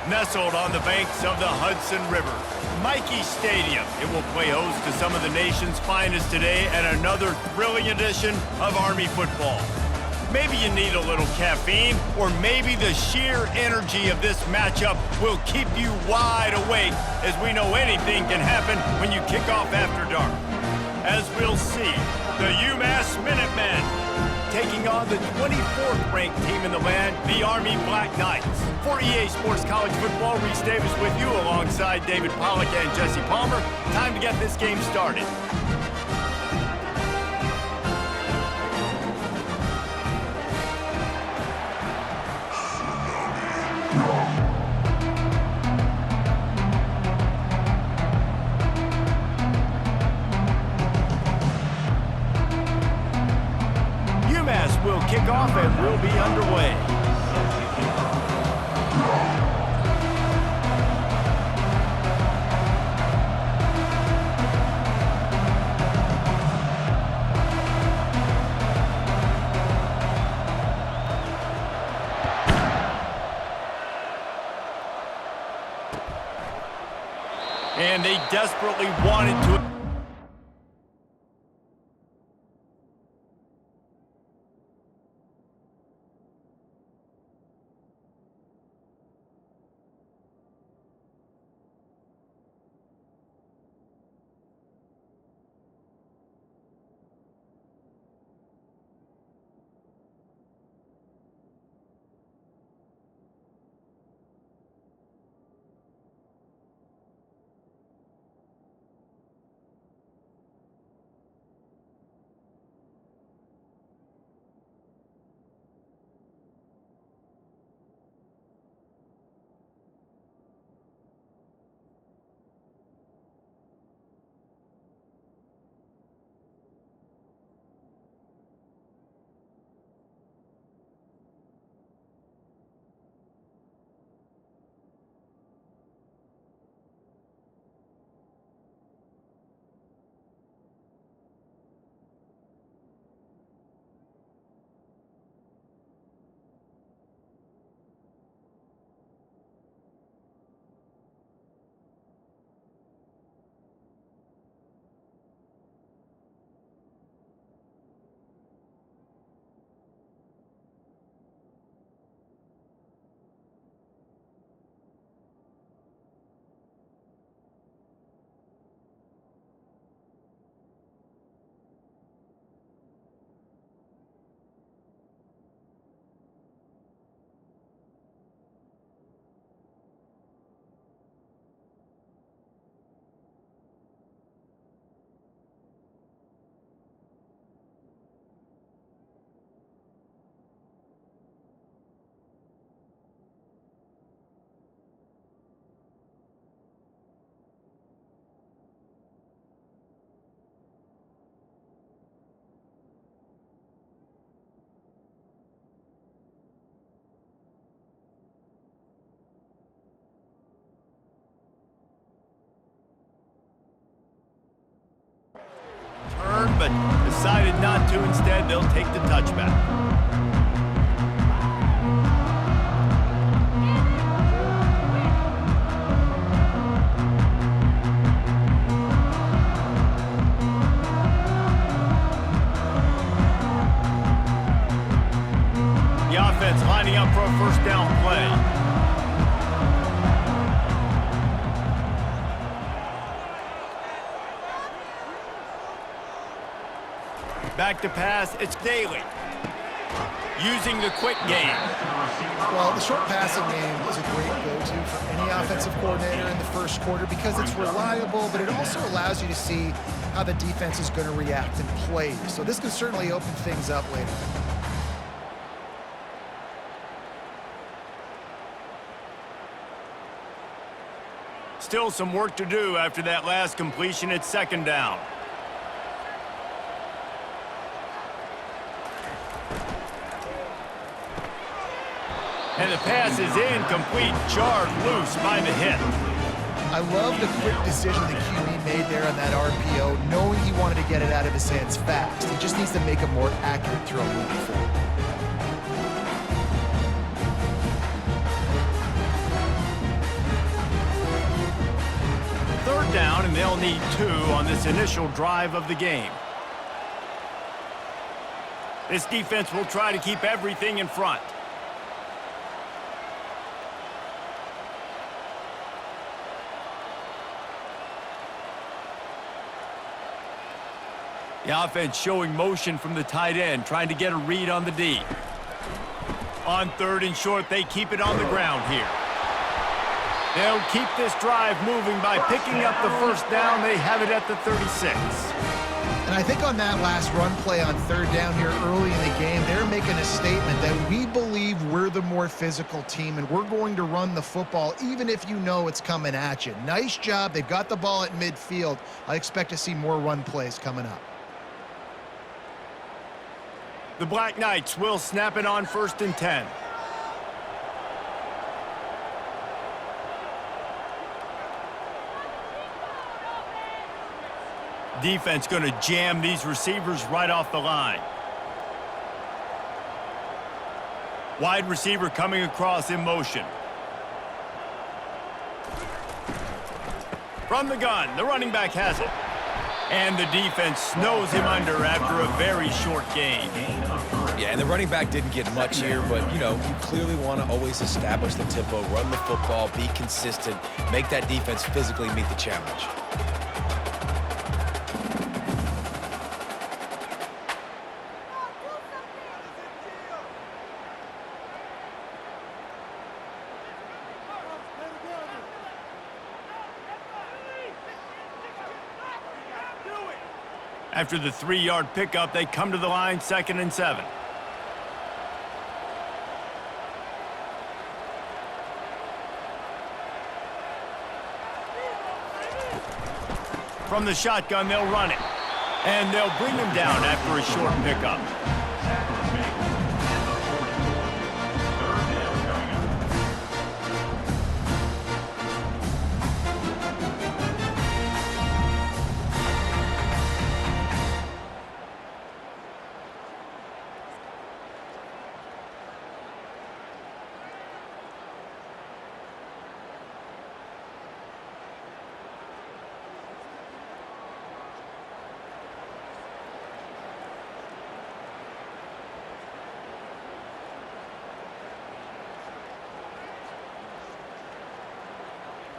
Nestled on the banks of the Hudson River, Michie Stadium, it will play host to some of the nation's finest today at another thrilling edition of Army football. Maybe you need a little caffeine, or maybe the sheer energy of this matchup will keep you wide awake, as we know anything can happen when you kick off after dark. As we'll see, the UMass Minutemen taking on the 24th ranked team in the land, the Army Black Knights. For EA Sports College Football, Reese Davis with you alongside David Pollack and Jesse Palmer. Time to get this game started. UMass will kick off and we'll be underway. And they desperately wanted to. But decided not to. Instead, they'll take the touchback. The offense lining up for a first down play. Back to pass, it's Daly. Using the quick game. Well, the short passing game is a great go-to for any offensive coordinator in the first quarter because it's reliable, but it also allows you to see how the defense is going to react and play. So this can certainly open things up later. Still some work to do after that last completion at second down. And the pass is incomplete, jarred loose by the hit. I love the quick decision the QB made there on that RPO, knowing he wanted to get it out of his hands fast. He just needs to make a more accurate throw moving forward. they'll need 2 on this initial drive of the game. This defense will try to keep everything in front. The offense showing motion from the tight end, trying to get a read on the D. On 3rd and short, they keep it on the ground here. They'll keep this drive moving by picking up the first down. They have it at the 36. And I think on that last run play on 3rd down here early in the game, they're making a statement that we believe we're the more physical team and we're going to run the football even if you know it's coming at you. Nice job. They've got the ball at midfield. I expect to see more run plays coming up. The Black Knights will snap it on 1st and 10. Defense going to jam these receivers right off the line. Wide receiver coming across in motion. From the gun, the running back has it. And the defense snows him under after a very short gain. Yeah, and the running back didn't get much here, but, you know, you clearly want to always establish the tempo, run the football, be consistent, make that defense physically meet the challenge. After the 3-yard pickup, they come to the line, 2nd and 7. From the shotgun, they'll run it. And they'll bring him down after a short pickup.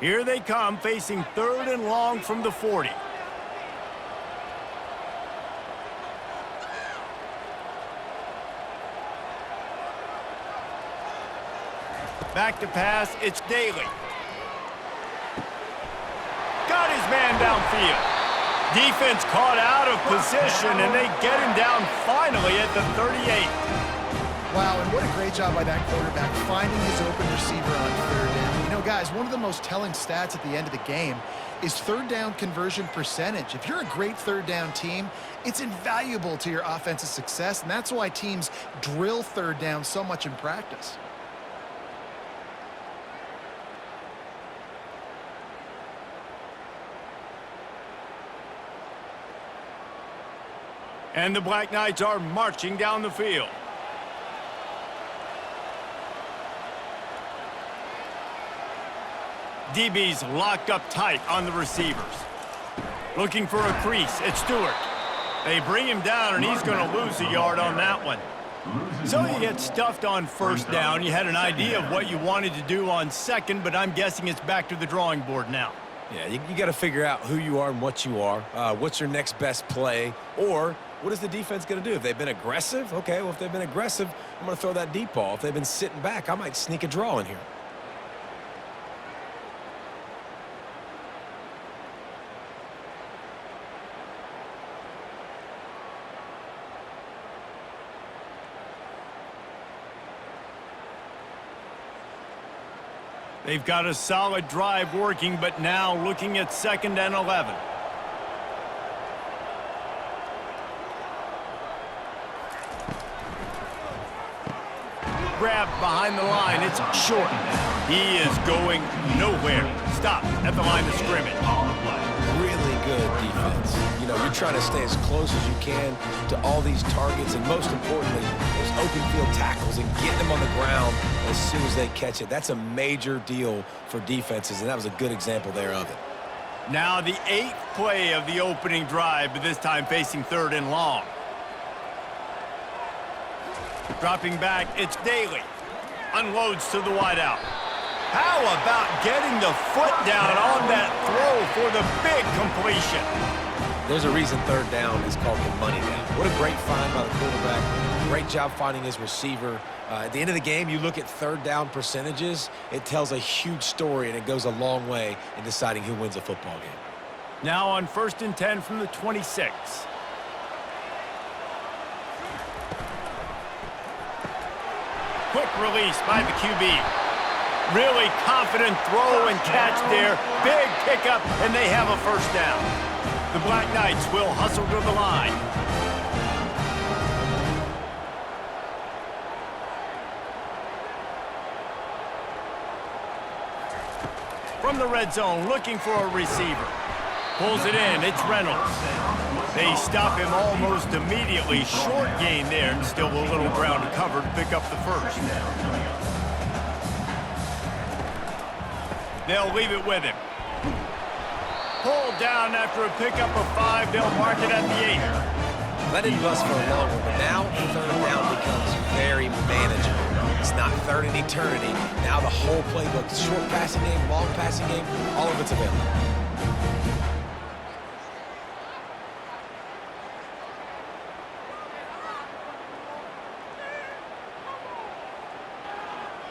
Here they come, facing 3rd and long from the 40. Back to pass, it's Daly. Got his man downfield. Defense caught out of position, and they get him down finally at the 38. Wow, and what a great job by that quarterback finding his open receiver on 3rd down. You know, guys, one of the most telling stats at the end of the game is 3rd down conversion percentage. If you're a great 3rd down team, it's invaluable to your offensive success, and that's why teams drill 3rd down so much in practice. And the Black Knights are marching down the field. DB's locked up tight on the receivers. Looking for a crease, it's Stewart. They bring him down, and he's going to lose a yard on that one. So you get stuffed on 1st down. You had an idea of what you wanted to do on 2nd, but I'm guessing it's back to the drawing board now. Yeah, you got to figure out who you are and what you are. What's your next best play? Or what is the defense going to do? If they've been aggressive, okay, well, if they've been aggressive, I'm going to throw that deep ball. If they've been sitting back, I might sneak a draw in here. They've got a solid drive working, but now looking at 2nd and 11. Grabbed behind the line, it's short. He is going nowhere. Stop at the line of scrimmage. Really good defense. You know, you're trying to stay as close as you can to all these targets, and most importantly, those open field tackles and getting them on the ground as soon as they catch it. That's a major deal for defenses, and that was a good example there of it. Now the 8th play of the opening drive, but this time facing 3rd and long. Dropping back, it's Daly. Unloads to the wideout. How about getting the foot down on that throw for the big completion? There's a reason 3rd down is called the money down. What a great find by the quarterback. Great job finding his receiver. At the end of the game, you look at 3rd down percentages. It tells a huge story, and it goes a long way in deciding who wins a football game. Now on 1st and 10 from the 26. Quick release by the QB. Really confident throw and catch there. Big pickup, and they have a 1st down. The Black Knights will hustle to the line. From the red zone, looking for a receiver. Pulls it in, it's Reynolds. They stop him almost immediately. Short gain there, and still a little ground to cover to pick up the 1st. They'll leave it with him. Pulled down after a pickup of 5. They'll mark it at the 8. That didn't bust for a long one, but now 3rd down becomes very manageable. It's not 3rd in eternity. Now the whole playbook, short passing game, long passing game, all of it's available.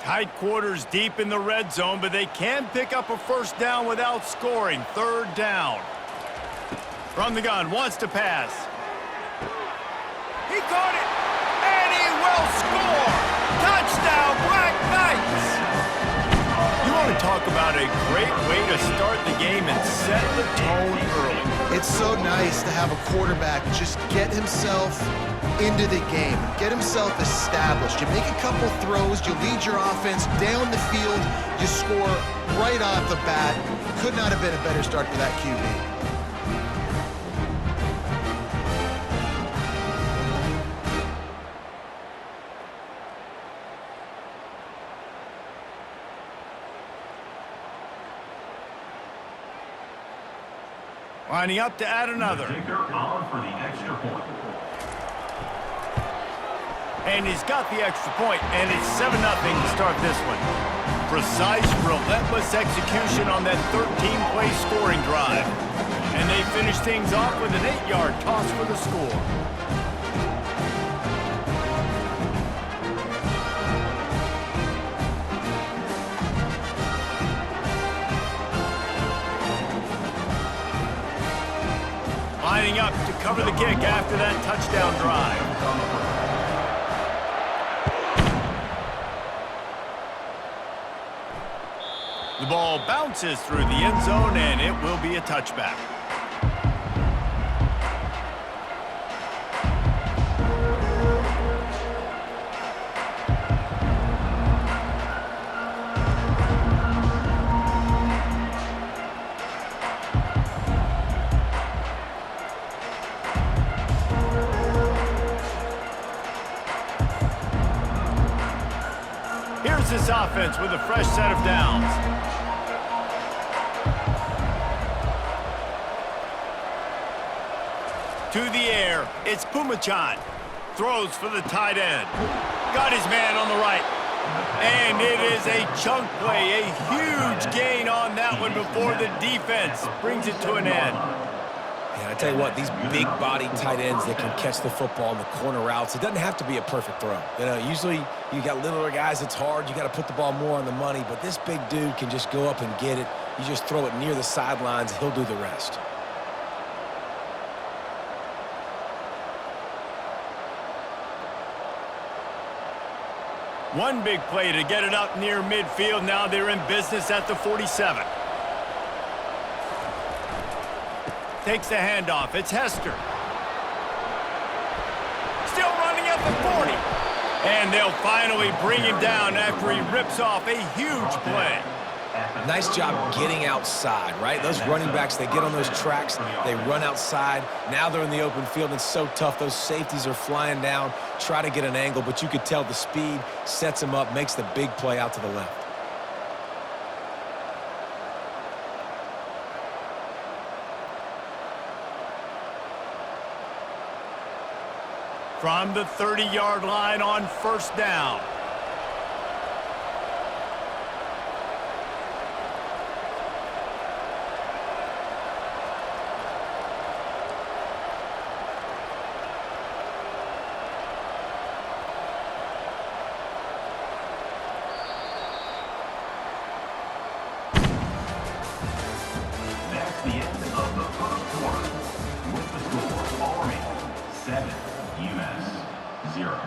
Tight quarters deep in the red zone, but they can pick up a 1st down without scoring. 3rd down. From the gun, wants to pass. He caught it, and he will score! Touchdown, Black Knights! You want to talk about a great way to start the game and set the tone early. It's so nice to have a quarterback just get himself into the game, get himself established. You make a couple throws, you lead your offense down the field, you score right off the bat. Could not have been a better start for that QB. Lining up to add another. And he's got the extra point, and it's 7-0 to start this one. Precise, relentless execution on that 13-play scoring drive. And they finish things off with an 8-yard toss for the score. Lining up to cover the kick after that touchdown drive. The ball bounces through the end zone, and it will be a touchback. Here's this offense with a fresh set of downs. To the air, it's Pumachan. Throws for the tight end. Got his man on the right. And it is a chunk play, a huge gain on that one before the defense brings it to an end. Yeah, I tell you what, these big-bodied tight ends that can catch the football in the corner routes, it doesn't have to be a perfect throw. You know, usually you got littler guys, it's hard. You got to put the ball more on the money, but this big dude can just go up and get it. You just throw it near the sidelines, he'll do the rest. One big play to get it up near midfield. Now they're in business at the 47. Takes the handoff. It's Hester. Still running at the 40. And they'll finally bring him down after he rips off a huge play. Nice job getting outside, right? Those running backs, they get on those tracks, they run outside. Now they're in the open field. It's so tough. Those safeties are flying down, try to get an angle, but you could tell the speed sets him up, makes the big play out to the left. from the 30-yard line on first down. That's the end of the first quarter. With the score, Army 7, Umass 0.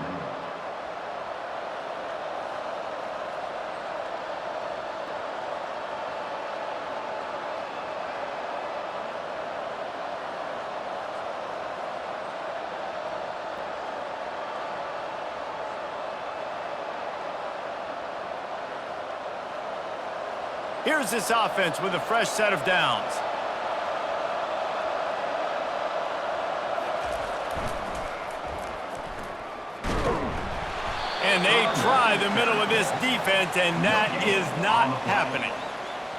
Here's this offense with a fresh set of downs. And they try the middle of this defense, and that is not happening.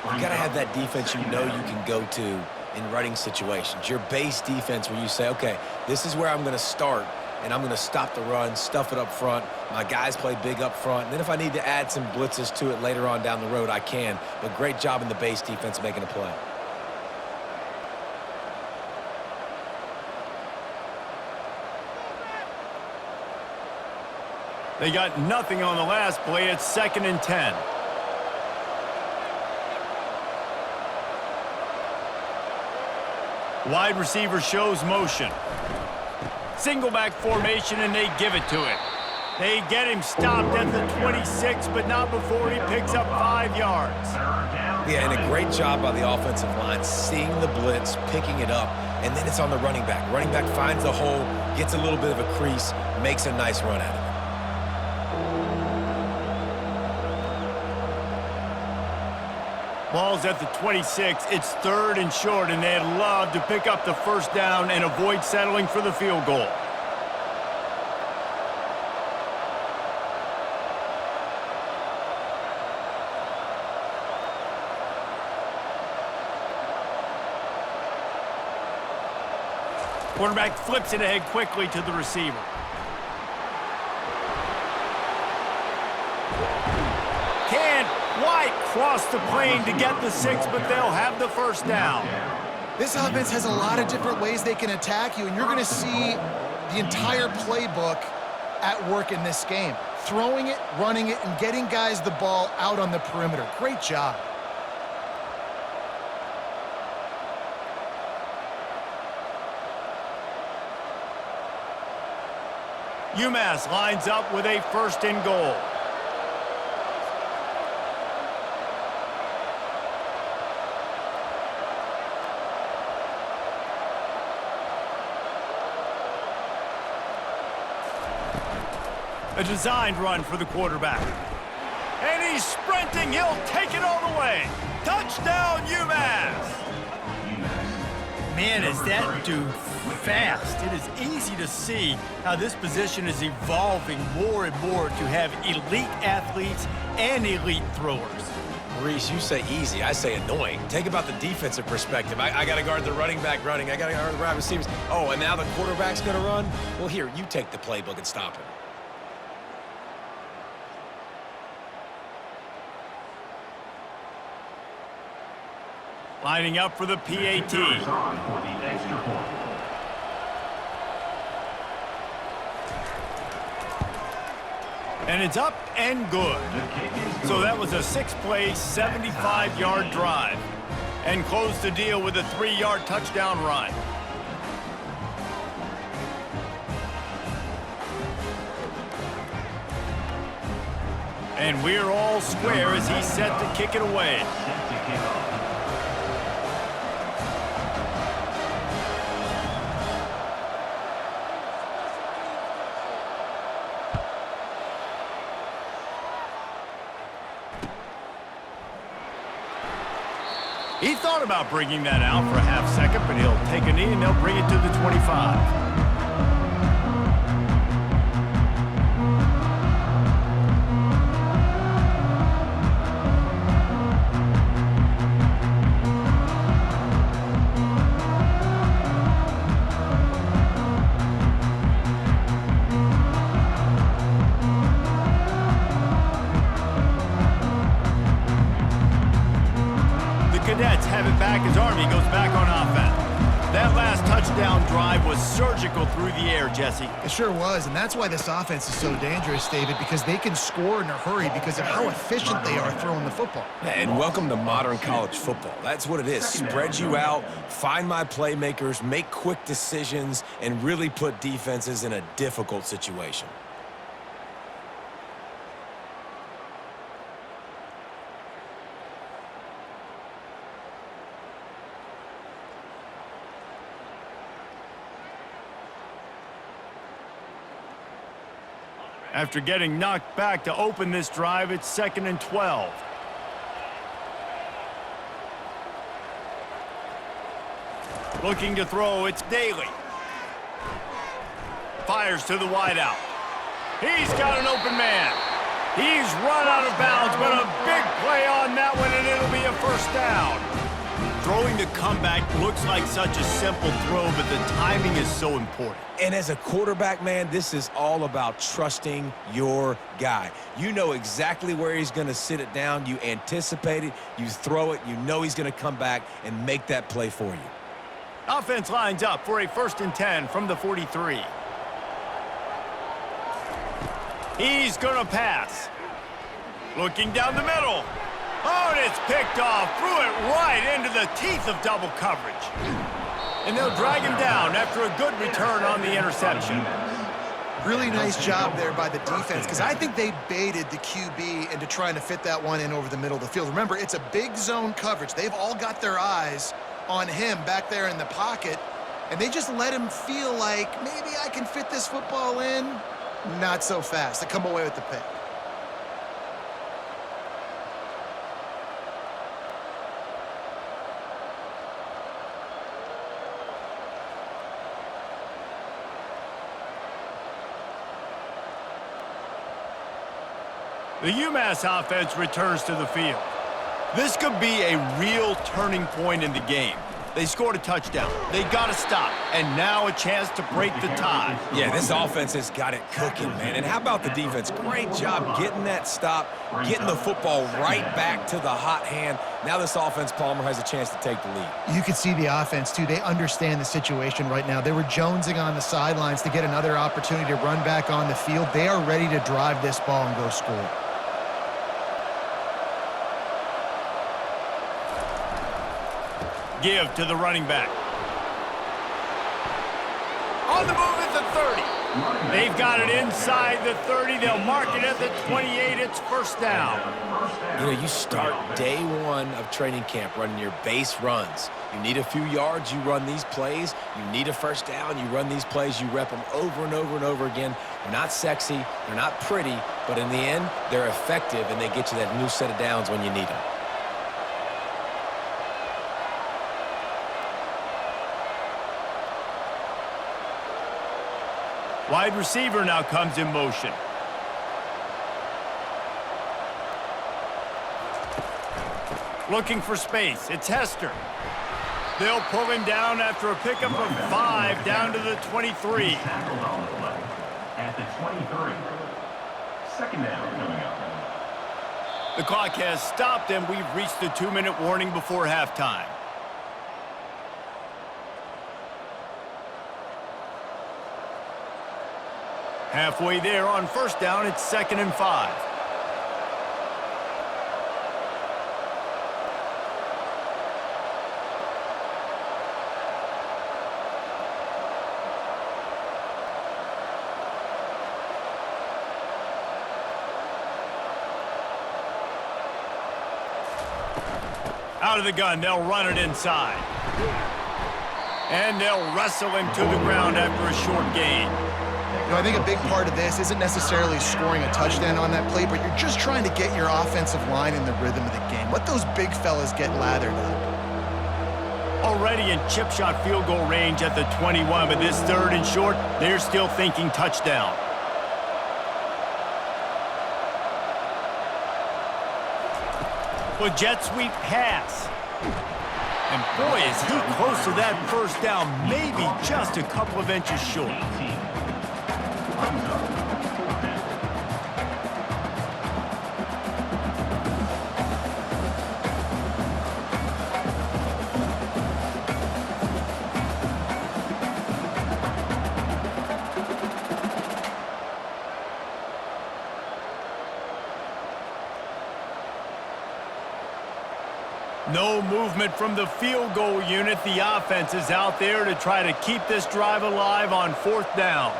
You got to have that defense you know you can go to in running situations. Your base defense where you say, okay, this is where I'm going to start, and I'm going to stop the run, stuff it up front. My guys play big up front. And then if I need to add some blitzes to it later on down the road, I can. But great job in the base defense making a play. They got nothing on the last play. It's 2nd and 10. Wide receiver shows motion. Single back formation, and they give it to him. They get him stopped at the 26, but not before he picks up 5 yards. Yeah, and a great job by the offensive line, seeing the blitz, picking it up, and then it's on the running back. Running back finds the hole, gets a little bit of a crease, makes a nice run at it. Ball's at the 26. It's 3rd and short, and they'd love to pick up the first down and avoid settling for the field goal. Quarterback flips it ahead quickly to the receiver. Can't quite cross the plane to get the 6, but they'll have the first down. This offense has a lot of different ways they can attack you, and you're going to see the entire playbook at work in this game. Throwing it, running it, and getting guys the ball out on the perimeter. Great job. Umass lines up with a 1st and goal. A designed run for the quarterback. And he's sprinting. He'll take it all the way. Touchdown, Umass! Man, is that dude fast. It is easy to see how this position is evolving more and more to have elite athletes and elite throwers. Reese, you say easy, I say annoying. Take about the defensive perspective. I got to guard the running back running. I got to guard the wide receivers. Oh, and now the quarterback's going to run? Well, here, you take the playbook and stop him. Lining up for the PAT. And it's up and good. So that was a 6-play, 75-yard drive. And closed the deal with a 3-yard touchdown run. And we're all square as he's set to kick it away. He thought about bringing that out for a half second, but he'll take a knee and they'll bring it to the 25. Cadets have it back as Army goes back on offense. That last touchdown drive was surgical through the air, Jesse. It sure was, and that's why this offense is so dangerous, David, because they can score in a hurry because of how efficient they are throwing the football. And welcome to modern college football. That's what it is. Spread you out, find my playmakers, make quick decisions, and really put defenses in a difficult situation. After getting knocked back to open this drive, it's 2nd and 12. Looking to throw, it's Daly. Fires to the wideout. He's got an open man. He's run out of bounds, but a big play on that one, and it'll be a first down. Throwing the comeback looks like such a simple throw, but the timing is so important. And as a quarterback, man, this is all about trusting your guy. You know exactly where he's going to sit it down. You anticipate it. You throw it. You know he's going to come back and make that play for you. Offense lines up for a 1st and 10 from the 43. He's going to pass. Looking down the middle. Oh, and it's picked off. Threw it right into the teeth of double coverage. And they'll drag him down after a good return on the interception. Really nice job there by the defense, because I think they baited the QB into trying to fit that one in over the middle of the field. Remember, it's a big zone coverage. They've all got their eyes on him back there in the pocket, and they just let him feel like, maybe I can fit this football in. Not so fast. They come away with the pick. The UMass offense returns to the field. This could be a real turning point in the game. They scored a touchdown. They got to stop. And now a chance to break the tie. Yeah, this offense has got it cooking, man. And how about the defense? Great job getting that stop, getting the football right back to the hot hand. Now this offense, Palmer, has a chance to take the lead. You can see the offense, too. They understand the situation right now. They were jonesing on the sidelines to get another opportunity to run back on the field. They are ready to drive this ball and go score. Give to the running back. On the move at the 30. They've got it inside the 30. They'll mark it at the 28. It's first down. You know, you start day one of training camp running your base runs. You need a few yards, you run these plays. You need a first down, you run these plays. You rep them over and over and over again. They're not sexy, they're not pretty, but in the end, they're effective, and they get you that new set of downs when you need them. Wide receiver now comes in motion. Looking for space. It's Hester. They'll pull him down after a pickup of 5 down to the 23. At the 23. Second down coming up. The clock has stopped, and we've reached the 2-minute warning before halftime. Halfway there on first down, it's 2nd and 5. Out of the gun, they'll run it inside. And they'll wrestle him to the ground after a short gain. You know, I think a big part of this isn't necessarily scoring a touchdown on that play, but you're just trying to get your offensive line in the rhythm of the game. Let those big fellas get lathered up. Already in chip shot field goal range at the 21, but this 3rd and short, they're still thinking touchdown. Well, jet sweep pass. And boy, is he close to that first down, maybe just a couple of inches short. No movement from the field goal unit. The offense is out there to try to keep this drive alive on 4th down.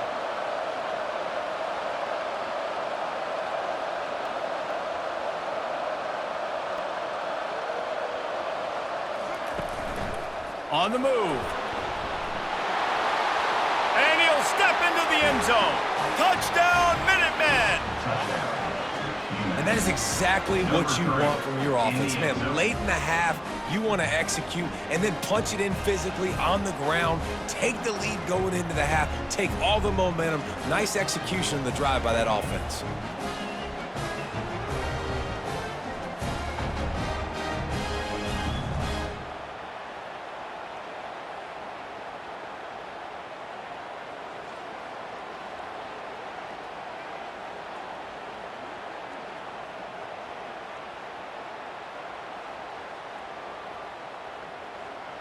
On the move. And he'll step into the end zone. Touchdown, Minutemen! And that is exactly what you want from your offense, man. Late in the half, you want to execute and then punch it in physically on the ground. Take the lead going into the half. Take all the momentum. Nice execution in the drive by that offense.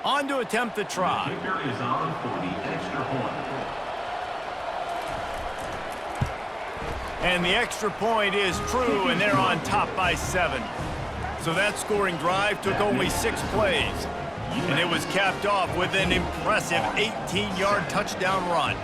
On to attempt the try. The kicker is on for the extra point. And the extra point is true, and they're on top by 7. So that scoring drive took only 6 plays. And it was capped off with an impressive 18-yard touchdown run.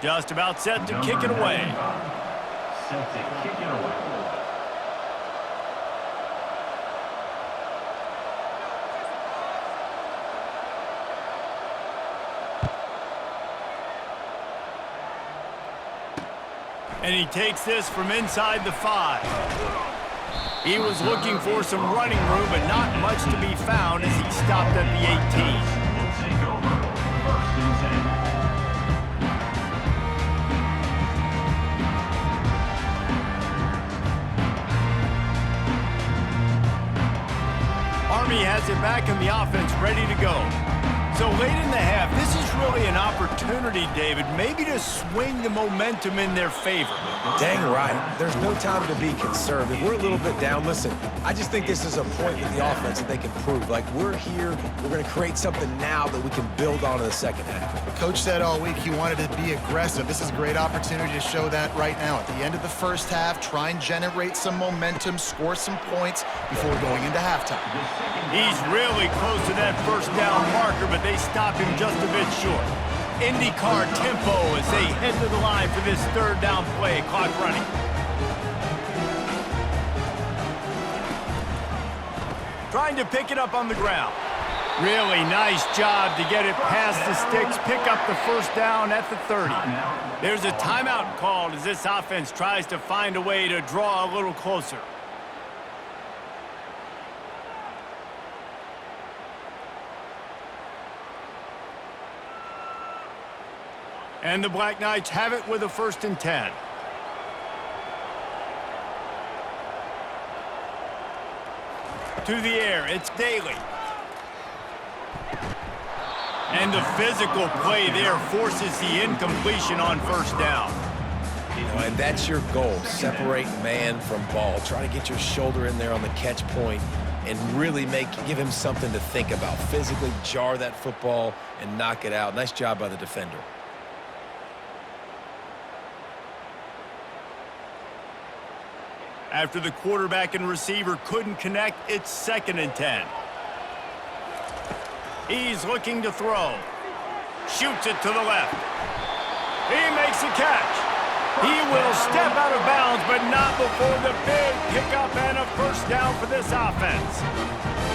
Just about set to kick it away. Set to kick it away. And he takes this from inside the 5. He was looking for some running room, but not much to be found as he stopped at the 18. Will take over. 1st and 10. Army has it back and the offense ready to go. So late in the half, this is really an opportunity, David, maybe to swing the momentum in their favor. Dang right. There's no time to be concerned. If we're a little bit down, listen, I just think this is a point with the offense that they can prove. Like, we're here, we're going to create something now that we can build on in the second half. Coach said all week he wanted to be aggressive. This is a great opportunity to show that right now. At the end of the first half, try and generate some momentum, score some points before going into halftime. He's really close to that 1st down marker, but they stop him just a bit short. IndyCar tempo as they head to the line for this 3rd down play. Clock running. Trying to pick it up on the ground. Really nice job to get it past the sticks, pick up the 1st down at the 30. There's a timeout called as this offense tries to find a way to draw a little closer. And the Black Knights have it with a 1st and 10. To the air, it's Daly. And the physical play there forces the incompletion on 1st down. And that's your goal, separate man from ball. Try to get your shoulder in there on the catch point and really give him something to think about. Physically jar that football and knock it out. Nice job by the defender. After the quarterback and receiver couldn't connect, it's 2nd and 10. He's looking to throw. Shoots it to the left. He makes a catch. He will step out of bounds, but not before the big pickup and a 1st down for this offense.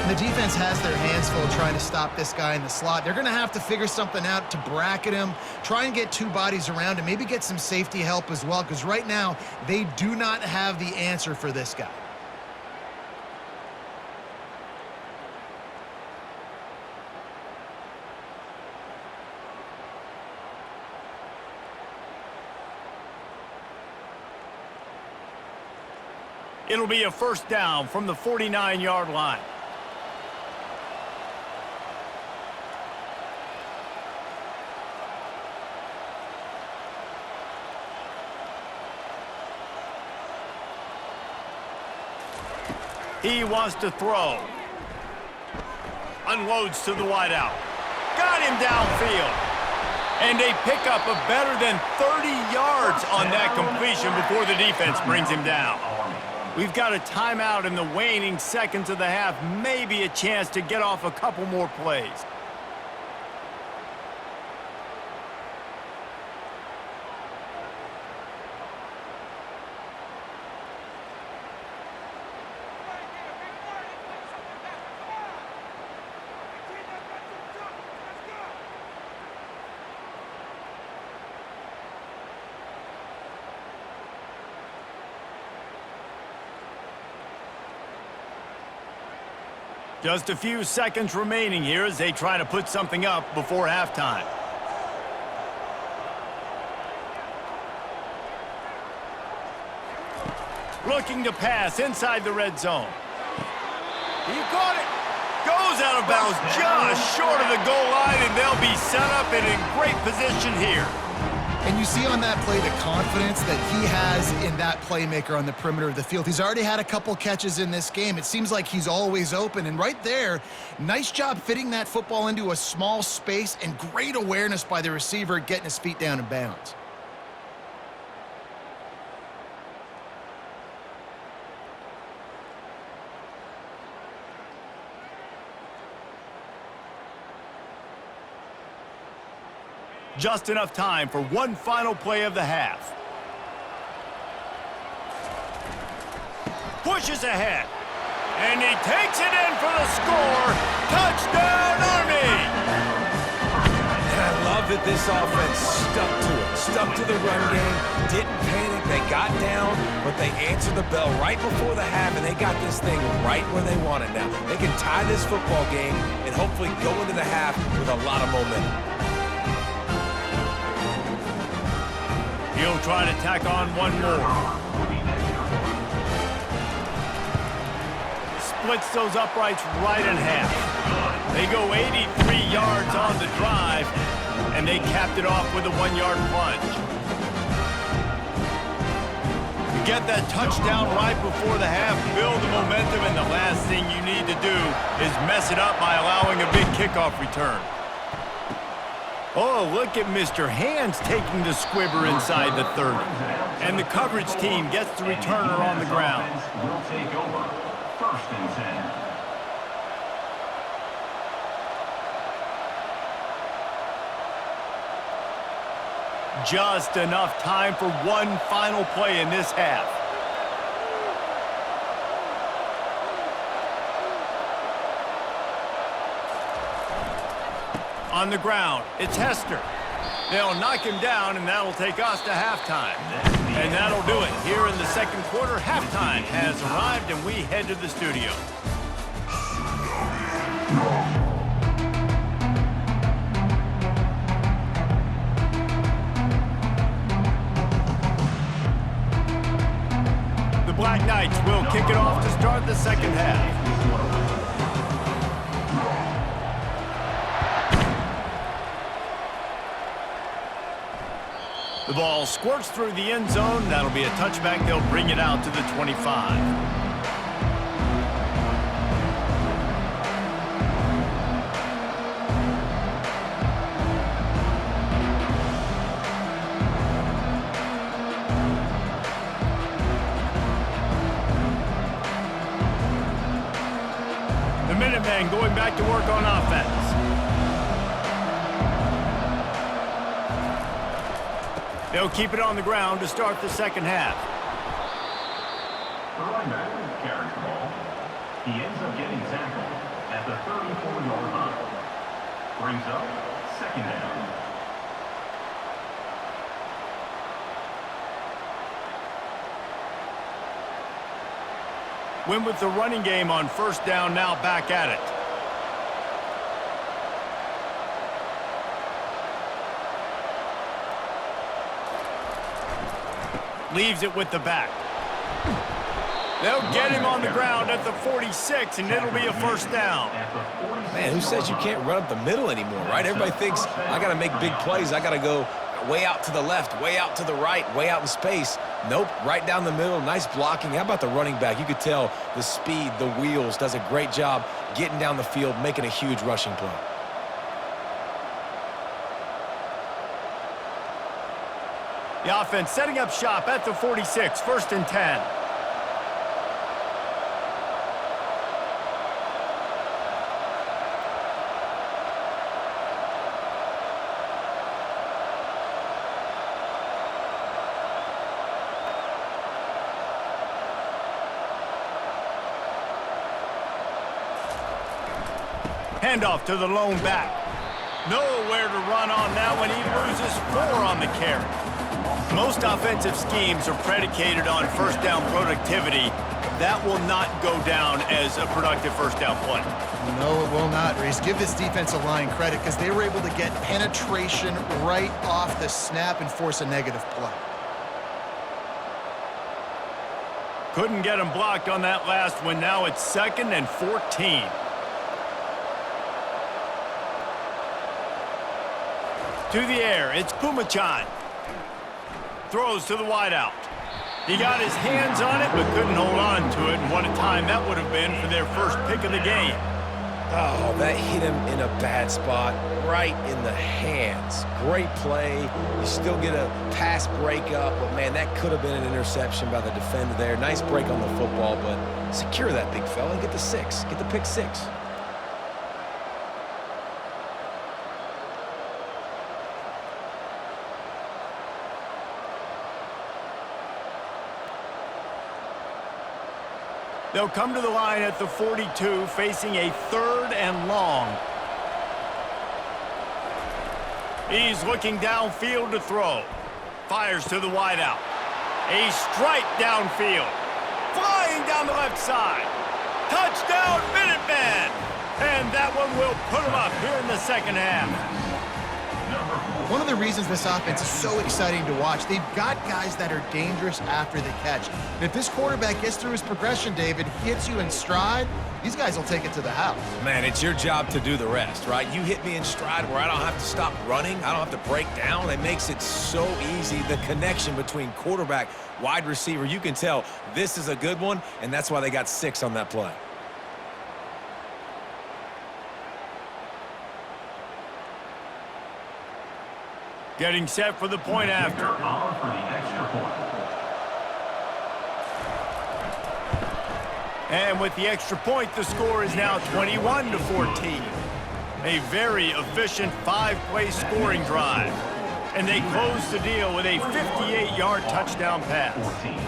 The defense has their hands full trying to stop this guy in the slot. They're going to have to figure something out to bracket him, try and get 2 bodies around him, maybe get some safety help as well, because right now they do not have the answer for this guy. It'll be a 1st down from the 49-yard line. He wants to throw. unloads to the wideout. Got him downfield. And a pickup of better than 30 yards on that completion before the defense brings him down. We've got a timeout in the waning seconds of the half. Maybe a chance to get off a couple more plays. Just a few seconds remaining here as they try to put something up before halftime. Looking to pass inside the red zone. He caught it. Goes out of bounds just short of the goal line, and they'll be set up and in great position here. And you see on that play the confidence that he has in that playmaker on the perimeter of the field. He's already had a couple catches in this game. It seems like he's always open. And right there, nice job fitting that football into a small space and great awareness by the receiver getting his feet down in bounds. Just enough time for one final play of the half. Pushes ahead. And he takes it in for the score. Touchdown, Army! And I love that this offense stuck to it. Stuck to the run game. Didn't panic. They got down, but they answered the bell right before the half, and they got this thing right where they want it now. They can tie this football game and hopefully go into the half with a lot of momentum. He'll try to tack on one more. Splits those uprights right in half. They go 83 yards on the drive, and they capped it off with a 1-yard plunge. You get that touchdown right before the half, build the momentum, and the last thing you need to do is mess it up by allowing a big kickoff return. Oh, look at Mr. Hands taking the squibber inside the 30. And the coverage team gets the returner on the ground. Will take over. 1st and 10. Just enough time for one final play in this half. On the ground, it's Hester. They'll knock him down, and that'll take us to halftime. And that'll do it. Here in the second quarter, halftime has arrived, and we head to the studio. The Black Knights will kick it off to start the second half. The ball squirts through the end zone. That'll be a touchback. They'll bring it out to the 25. The Minutemen going back to work on offense. They'll keep it on the ground to start the second half. The linebacker carries the ball. He ends up getting tackled at the 34-yard line. Brings up 2nd down. Win with the running game on 1st down, now back at it. Leaves it with the back. They'll get him on the ground at the 46, and it'll be a 1st down. Man, who says you can't run up the middle anymore, right? Everybody thinks, I got to make big plays. I got to go way out to the left, way out to the right, way out in space. Nope, right down the middle, nice blocking. How about the running back? You could tell the speed, the wheels, does a great job getting down the field, making a huge rushing play. The offense setting up shop at the 46, 1st and 10. Handoff to the lone back. Nowhere to run on that one. He loses 4 on the carry. Most offensive schemes are predicated on first down productivity. That will not go down as a productive first down play. No, it will not, Reese. Give this defensive line credit because they were able to get penetration right off the snap and force a negative play. Couldn't get him blocked on that last one. Now it's 2nd and 14. To the air, it's Pumachan. Throws to the wideout. He got his hands on it, but couldn't hold on to it. And what a time that would have been for their first pick of the game. Oh, that hit him in a bad spot, right in the hands. Great play. You still get a pass breakup, but, man, that could have been an interception by the defender there. Nice break on the football, but secure that big fella and get the 6. Get the pick 6. They'll come to the line at the 42, facing a 3rd and long. He's looking downfield to throw. Fires to the wideout. A strike downfield. Flying down the left side. Touchdown, Minutemen! And that one will put him up here in the second half. One of the reasons this offense is so exciting to watch, they've got guys that are dangerous after the catch. And if this quarterback gets through his progression, David, hits you in stride, these guys will take it to the house. Man, it's your job to do the rest, right? You hit me in stride where I don't have to stop running. I don't have to break down. It makes it so easy. The connection between quarterback, wide receiver, you can tell this is a good one, and that's why they got 6 on that play. Getting set for the point after. On for the extra point. And with the extra point, the score is now 21-14. A very efficient 5-play scoring drive. And they close the deal with a 58-yard touchdown pass. 14.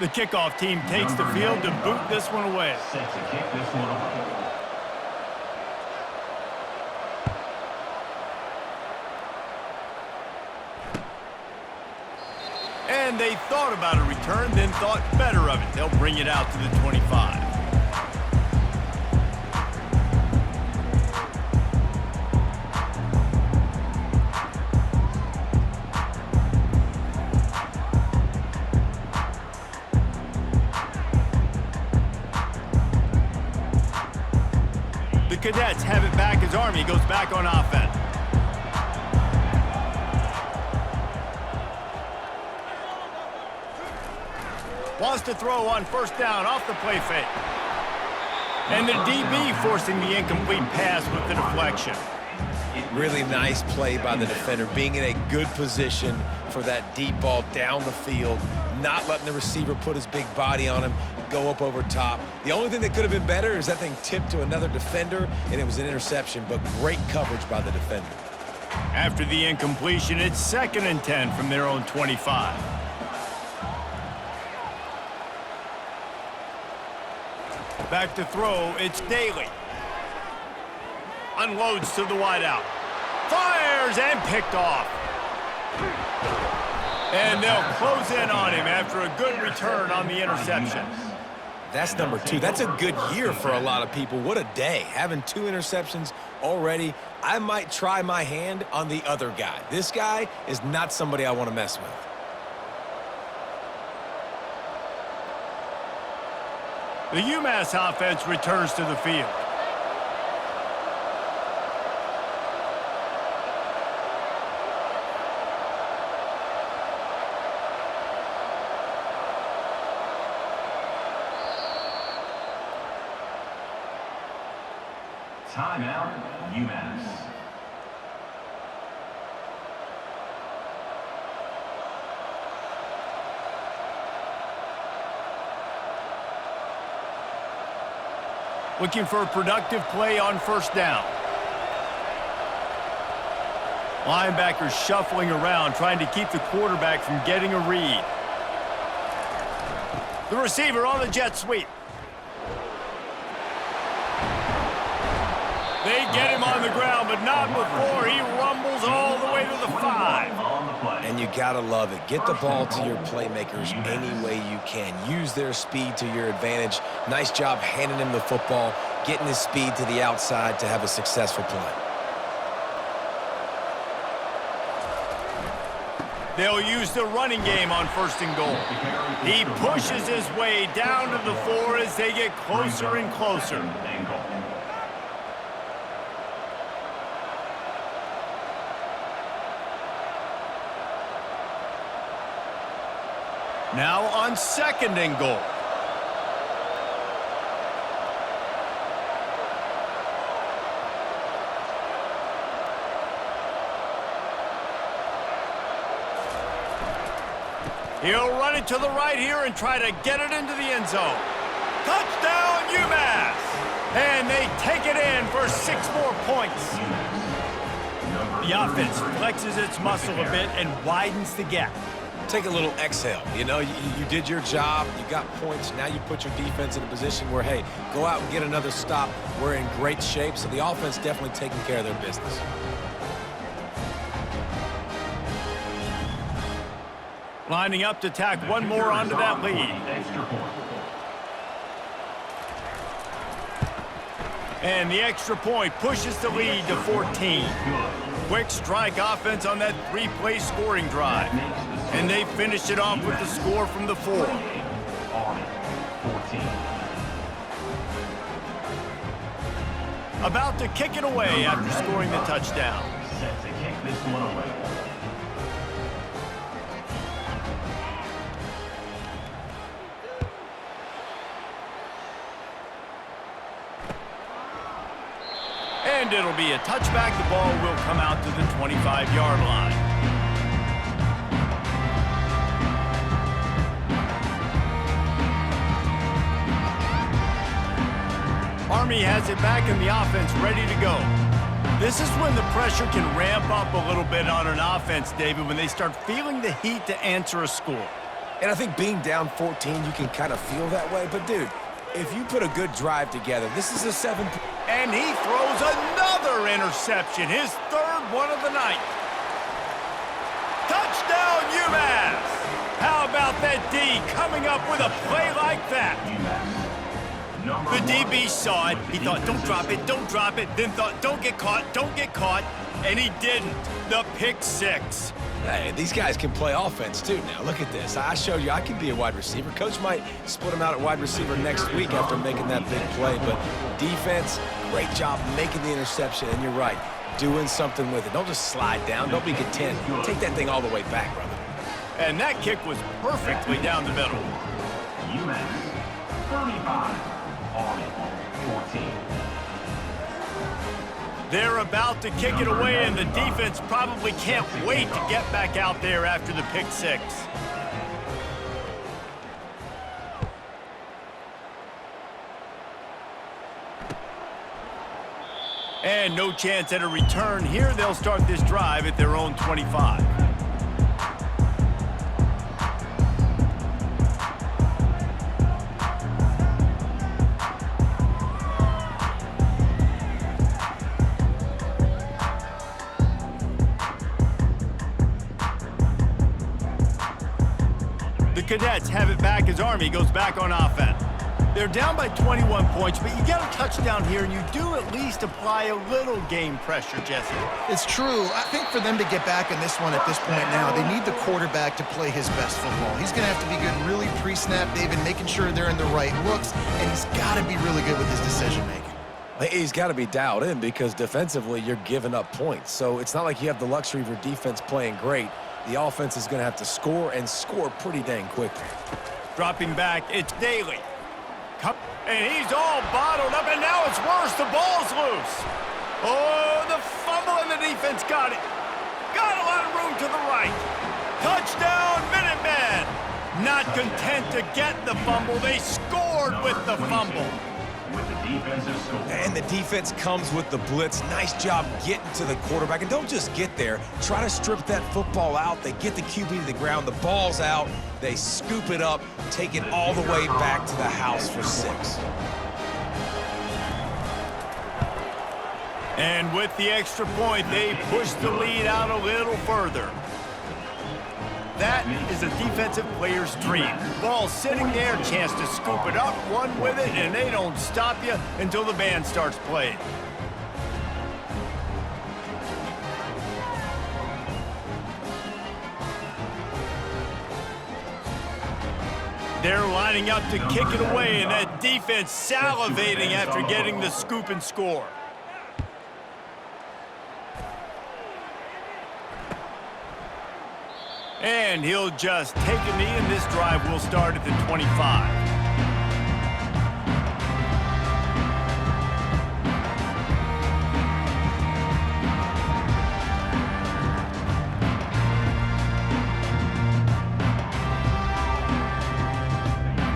The kickoff team takes the field to boot this one away. Set to kick this one away. And they thought about a return, then thought better of it. They'll bring it out to the 25. The Cadets have it back as Army goes back on offense. Wants to throw on first down off the play fake. And the DB forcing the incomplete pass with the deflection. Really nice play by the defender, being in a good position for that deep ball down the field, not letting the receiver put his big body on him, go up over top. The only thing that could have been better is that thing tipped to another defender, and it was an interception, but great coverage by the defender. After the incompletion, it's 2nd and 10 from their own 25. Back to throw, it's Daly. Unloads to the wideout. Fires and picked off. And they'll close in on him after a good return on the interception. That's number 2. That's a good year for a lot of people. What a day. Having 2 interceptions already. I might try my hand on the other guy. This guy is not somebody I want to mess with. The UMass offense returns to the field. Timeout, UMass. Looking for a productive play on first down. Linebackers shuffling around, trying to keep the quarterback from getting a read. The receiver on the jet sweep. They get him on the ground, but not before he rumbles all the way to the 5. And you gotta love it. Get the ball to your playmakers any way you can. Use their speed to your advantage. Nice job handing him the football, getting his speed to the outside to have a successful play. They'll use the running game on first and goal. He pushes his way down to the 4 as they get closer and closer. Now on second and goal. He'll run it to the right here and try to get it into the end zone. Touchdown, UMass! And they take it in for 6 more points. The offense flexes its muscle a bit and widens the gap. Take a little exhale. You know, you did your job. You got points. Now you put your defense in a position where, hey, go out and get another stop. We're in great shape, so the offense definitely taking care of their business. Lining up to tack one more onto that lead. And the extra point pushes the lead to 14. Quick strike offense on that 3-play scoring drive. And they finish it off with the score from the 4. Army, 14. About to kick it away after scoring the touchdown. Set to kick this one away. And it'll be a touchback. The ball will come out to the 25-yard line. Army has it back in the offense ready to go. This is when the pressure can ramp up a little bit on an offense, David, when they start feeling the heat to answer a score. And I think being down 14, you can kind of feel that way. But, dude, if you put a good drive together, this is a 7. And he throws another interception, his 3rd one of the night. Touchdown, UMass! How about that D coming up with a play like that? The DB saw it. He thought, don't drop it, don't drop it. Then thought, don't get caught, don't get caught. And he didn't. The pick 6. Hey, these guys can play offense, too, now. Look at this. I showed you I can be a wide receiver. Coach might split him out at wide receiver next week after making that big play. But defense, great job making the interception. And you're right, doing something with it. Don't just slide down. Don't be content. Take that thing all the way back, brother. And that kick was perfectly down the middle. UMass, 35. Army, 14. They're about to kick it away, and the defense probably can't wait to get back out there after the pick 6. And no chance at a return here. They'll start this drive at their own 25. The Cadets have it back as Army goes back on offense. They're down by 21 points, but you get a touchdown here, and you do at least apply a little game pressure, Jesse. It's true. I think for them to get back in this one at this point now, they need the quarterback to play his best football. He's going to have to be good really pre-snap, David, making sure they're in the right looks, and he's got to be really good with his decision-making. He's got to be dialed in because defensively you're giving up points. So it's not like you have the luxury of your defense playing great. The offense is going to have to score and score pretty dang quickly. Dropping back, it's Daly. And he's all bottled up, and now it's worse. The ball's loose. Oh, the fumble, and the defense got it. Got a lot of room to the right. Touchdown, Minutemen. Not content to get the fumble, they scored with the fumble. With the defensive score. And the defense comes with the blitz. Nice job getting to the quarterback. And don't just get there. Try to strip that football out. They get the QB to the ground. The ball's out. They scoop it up, take it all the way back to the house for 6. And with the extra point, they push the lead out a little further. That is a defensive player's dream. Ball sitting there, chance to scoop it up, run with it, and they don't stop you until the band starts playing. They're lining up to kick it away, and that defense salivating after getting the scoop and score. And he'll just take a knee, and this drive will start at the 25.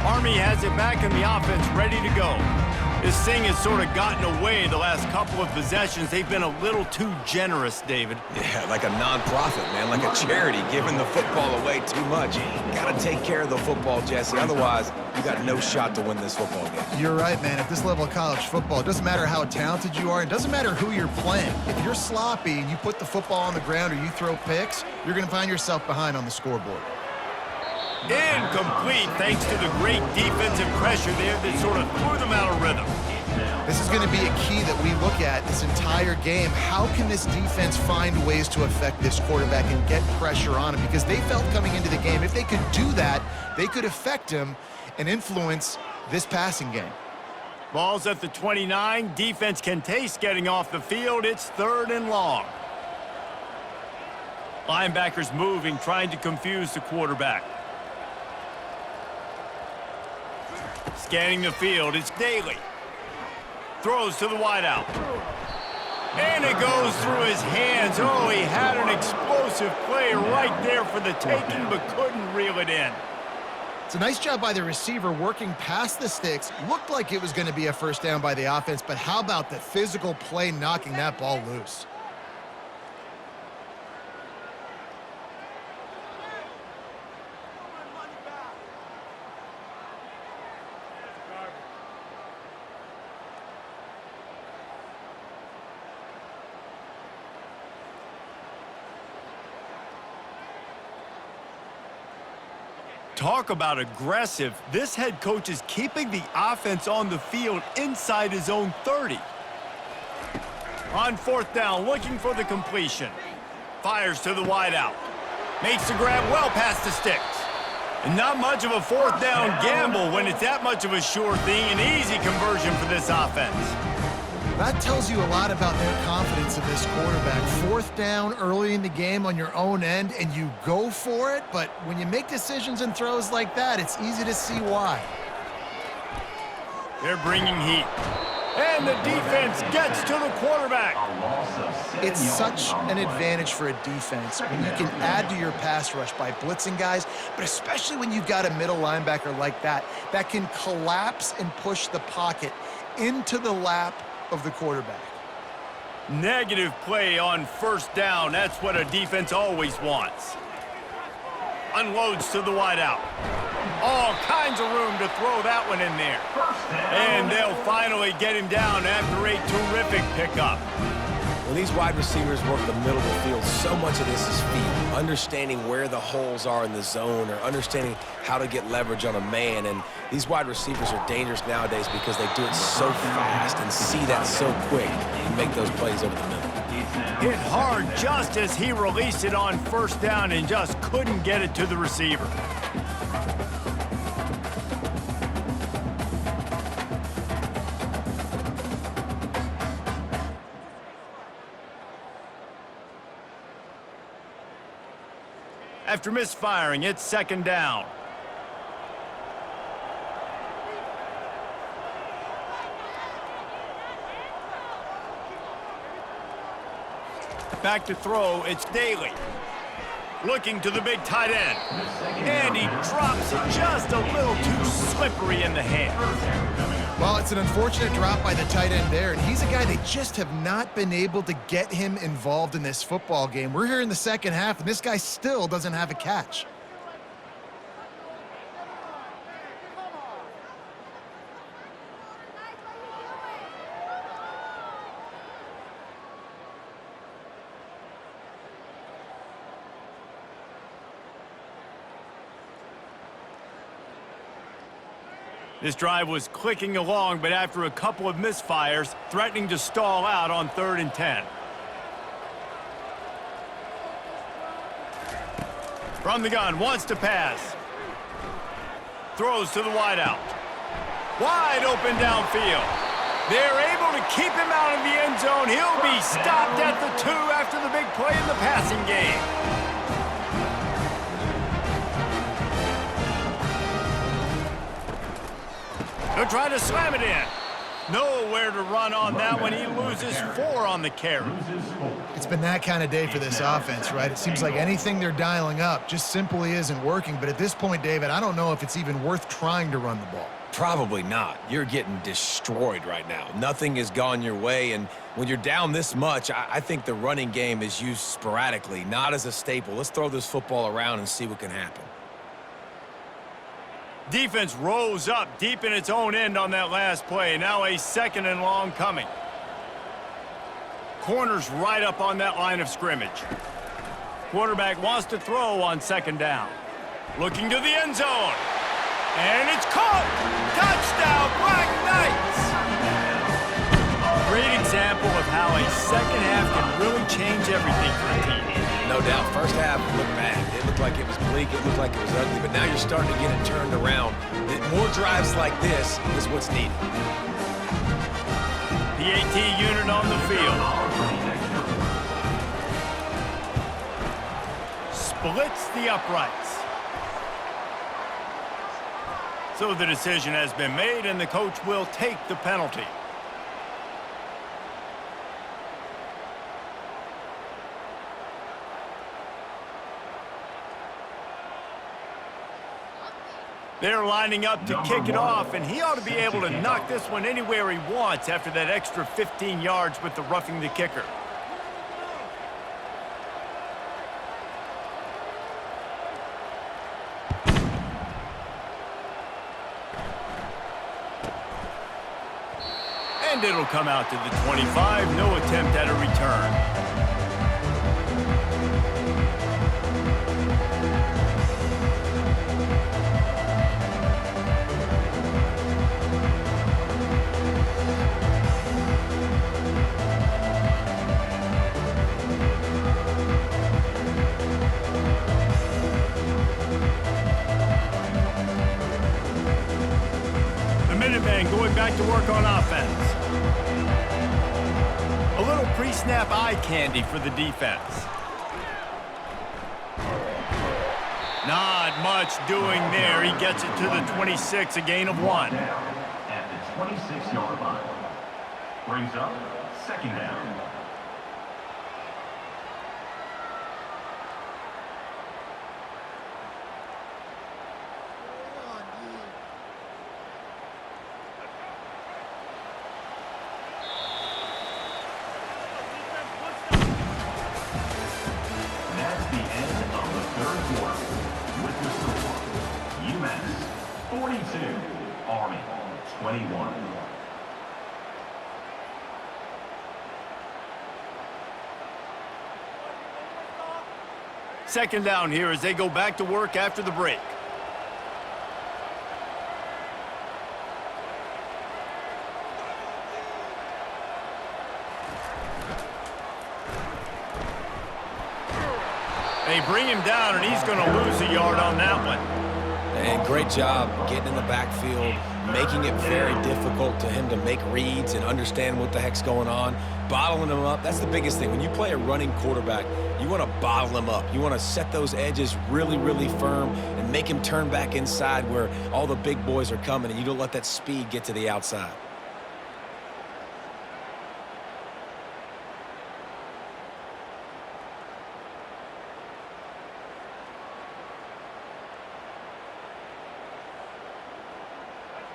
Army has it back in the offense, ready to go. This thing has sort of gotten away the last couple of possessions. They've been a little too generous, David. Yeah, like a non-profit, man, like a charity, giving the football away too much. Got to take care of the football, Jesse. Otherwise, you got no shot to win this football game. You're right, man. At this level of college football, it doesn't matter how talented you are. It doesn't matter who you're playing. If you're sloppy and you put the football on the ground or you throw picks, you're going to find yourself behind on the scoreboard. Incomplete, thanks to the great defensive pressure there that sort of threw them out of rhythm. This is going to be a key that we look at this entire game. How can this defense find ways to affect this quarterback and get pressure on him? Because they felt coming into the game, if they could do that, they could affect him and influence this passing game. Ball's at the 29. Defense can taste getting off the field. It's 3rd and long. Linebackers moving, trying to confuse the quarterback. Scanning the field, it's Daly. Throws to the wideout. And it goes through his hands. Oh, he had an explosive play right there for the taking, but couldn't reel it in. It's a nice job by the receiver working past the sticks. Looked like it was going to be a first down by the offense, but how about the physical play knocking that ball loose? Talk about aggressive. This head coach is keeping the offense on the field inside his own 30. On 4th down, looking for the completion. Fires to the wideout. Makes the grab well past the sticks. And not much of a 4th down gamble when it's that much of a sure thing. An easy conversion for this offense. That tells you a lot about their confidence in this quarterback. 4th down early in the game on your own end, and you go for it, but when you make decisions and throws like that, it's easy to see why. They're bringing heat. And the defense gets to the quarterback. It's such an advantage for a defense when you can add to your pass rush by blitzing guys, but especially when you've got a middle linebacker like that can collapse and push the pocket into the lap of the quarterback. Negative play on 1st down. That's what a defense always wants. Unloads to the wideout. All kinds of room to throw that one in there. And they'll finally get him down after a terrific pickup. When these wide receivers work the middle of the field, so much of this is feel, understanding where the holes are in the zone or understanding how to get leverage on a man. And these wide receivers are dangerous nowadays because they do it so fast and see that so quick and make those plays over the middle. Hit hard just as he released it on first down and just couldn't get it to the receiver. After misfiring, it's second down. Back to throw, it's Daly. Looking to the big tight end. And he drops it just a little too slippery in the hands. Well, it's an unfortunate drop by the tight end there, and he's a guy they just have not been able to get him involved in this football game. We're here in the second half, and this guy still doesn't have a catch. This drive was clicking along, but after a couple of misfires, threatening to stall out on 3rd and 10. From the gun, wants to pass. Throws to the wideout. Wide open downfield. They're able to keep him out of the end zone. He'll be stopped at the 2 after the big play in the passing game. He'll try to slam it in. Nowhere to run on that one. He loses 4 on the carry. It's been that kind of day for this offense, right? It seems like anything they're dialing up just simply isn't working. But at this point, David, I don't know if it's even worth trying to run the ball. Probably not. You're getting destroyed right now. Nothing has gone your way, and when you're down this much, I think the running game is used sporadically, not as a staple. Let's throw this football around and see what can happen. Defense rose up deep in its own end on that last play. Now a 2nd and long coming. Corners right up on that line of scrimmage. Quarterback wants to throw on 2nd down. Looking to the end zone. And it's caught! Touchdown, Black Knights! Great example of how a second half can really change everything for a team. No doubt, first half looked bad. It looked like it was bleak, it looked like it was ugly, but now you're starting to get it turned around. More drives like this is what's needed. PAT unit on the field. Splits the uprights. So the decision has been made, and the coach will take the penalty. They're lining up to kick it off, and he ought to be able to knock this one anywhere he wants after that extra 15 yards with the roughing the kicker. And it'll come out to the 25. No attempt at a return. Going back to work on offense. A little pre-snap eye candy for the defense. Not much doing there. He gets it to the 26, a gain of 1. At the 26-yard line. Brings up 2nd down. That's the end of the 3rd quarter. With the score, Umass 42, Army 21. second down here as they go back to work after the break. They bring him down, and he's going to lose a yard on that one. And great job getting in the backfield, making it very difficult to him to make reads and understand what the heck's going on, bottling him up. That's the biggest thing. When you play a running quarterback, you want to bottle him up. You want to set those edges really, really firm and make him turn back inside where all the big boys are coming, and you don't let that speed get to the outside.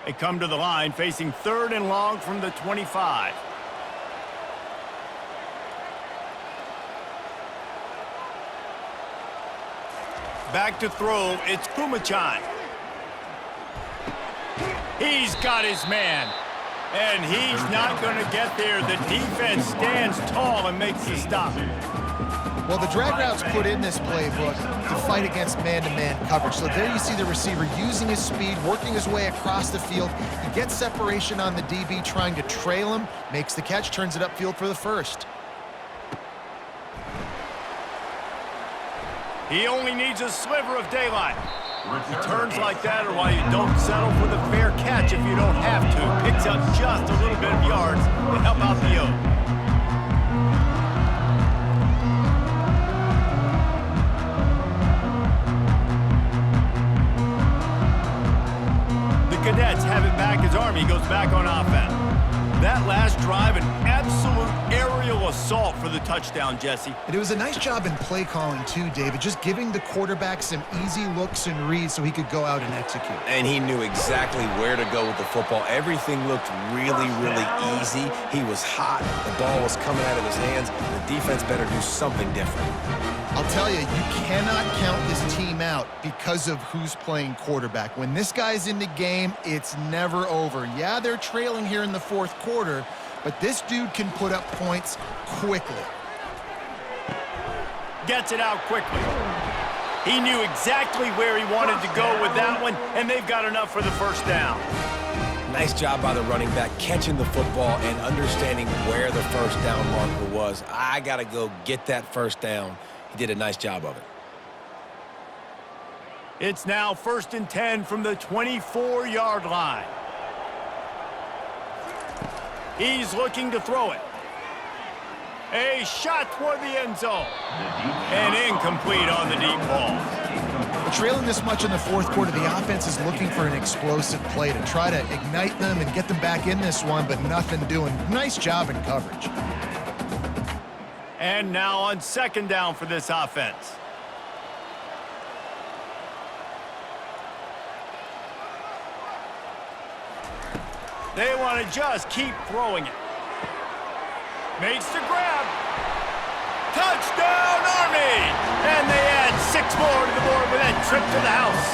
They come to the line facing 3rd and long from the 25. Back to throw, it's Kumachan. He's got his man, and he's not going to get there. The defense stands tall and makes the stop. Well, the drag routes put in this playbook to fight against man-to-man coverage. So there you see the receiver using his speed, working his way across the field. He gets separation on the DB, trying to trail him, makes the catch, turns it upfield for the first. He only needs a sliver of daylight. Returns like that are why you don't settle for the fair catch if you don't have to. Picks up just a little bit of yards to help out the O. Cadets have it back as Army goes back on offense. That last drive, an absolute aerial assault for the touchdown, Jesse. And it was a nice job in play calling too, David, just giving the quarterback some easy looks and reads so he could go out and execute. And he knew exactly where to go with the football. Everything looked really, really easy. He was hot. The ball was coming out of his hands. The defense better do something different. I'll tell you, you cannot count this team out because of who's playing quarterback. When this guy's in the game, it's never over. Yeah, they're trailing here in the 4th quarter, but this dude can put up points quickly. Gets it out quickly. He knew exactly where he wanted to go with that one, and they've got enough for the first down. Nice job by the running back catching the football and understanding where the first down marker was. I got to go get that first down. He did a nice job of it. It's now 1st and 10 from the 24-yard line. He's looking to throw it. A shot toward the end zone. And incomplete on the deep ball. But trailing this much in the 4th quarter, the offense is looking for an explosive play to try to ignite them and get them back in this one, but nothing doing. Nice job in coverage. And now on 2nd down for this offense. They want to just keep throwing it. Makes the grab. Touchdown, Army! And they add 6 more to the board with that trip to the house.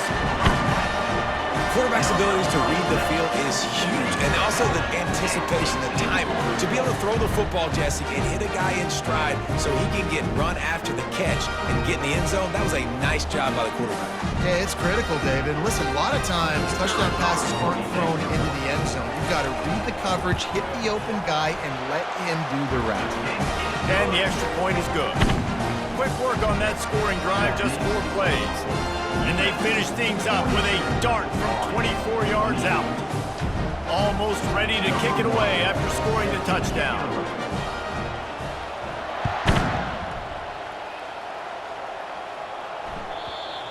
Quarterback's abilities to read the field is huge, and also the anticipation, the timing. To be able to throw the football, Jesse, and hit a guy in stride so he can get run after the catch and get in the end zone, that was a nice job by the quarterback. Yeah, it's critical, David. Listen, a lot of times, touchdown passes aren't thrown into the end zone. You've got to read the coverage, hit the open guy, and let him do the rest. And the extra point is good. Quick work on that scoring drive, just 4 plays. And they finish things up with a dart from 24 yards out. Almost ready to kick it away after scoring the touchdown.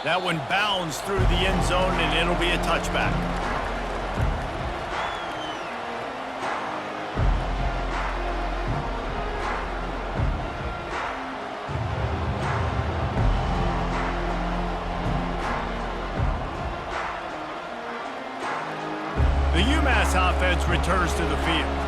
That one bounds through the end zone, and it'll be a touchback. The Umass offense returns to the field.